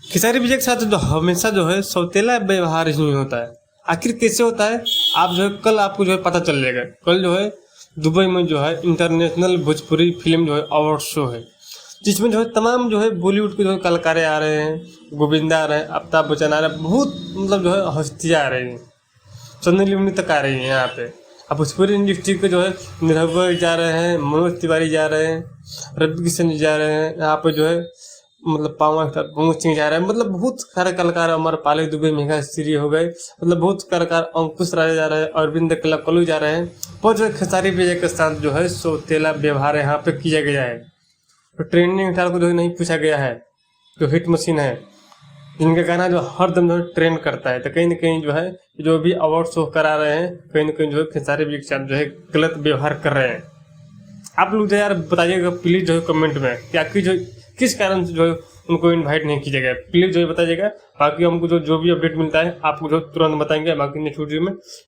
खेसारी विजय के साथ जो हमेशा जो है सौतेला व्यवहार ही होता है। आखिर कैसे होता है, आप जो है कल आपको जो है पता चल जाएगा। कल जो है दुबई में जो है इंटरनेशनल भोजपुरी फिल्म जो है अवार्ड शो है, जिसमें जो है तमाम जो है बॉलीवुड के जो है कलाकारें आ रहे हैं, गोविंदा आ रहे हैं, अमिताभ बच्चन आ रहे हैं, बहुत मतलब जो है हस्तियाँ आ रही हैं, सन्नी लियोनी तक आ रही हैं यहाँ पे। अब भोजपुरी इंडस्ट्री के जो है निरहुआ जा रहे हैं, मनोज तिवारी जा रहे हैं, रवि किशन जी जा रहे हैं, यहाँ पे जो है मतलब पावन स्टार पवन सिंह जा रहे हैं, मतलब बहुत सारे कलाकार, अमरपाली दुबे, मेघा श्री हो गए, मतलब बहुत कलाकार, अंकुश राजा जा रहे हैं, अरविंद कल्लू जा रहे हैं। पर जो खेसारी विजय के साथ जो है सौतेला व्यवहार यहाँ पे किया गया है। तो ट्रेंडिंग स्टार को जो है नहीं पूछा गया है, जो हिट मशीन है, जिनका गाना जो हर दम जो है ट्रेंड करता है, तो कहीं ना कहीं जो है जो भी अवार्ड शो करा रहे हैं, कहीं ना कहीं जो है खेसारी विजय के साथ जो है गलत व्यवहार कर रहे हैं। आप लोग जो यार बताइएगा प्लीज जो है कमेंट में कि आखिर जो किस कारण से जो है उनको इनवाइट नहीं किया गया, प्लीज जो है बताइएगा। बाकी हमको जो भी अपडेट मिलता है आपको जो तुरंत बताएंगे। बाकी नेक्स्ट वीडियो में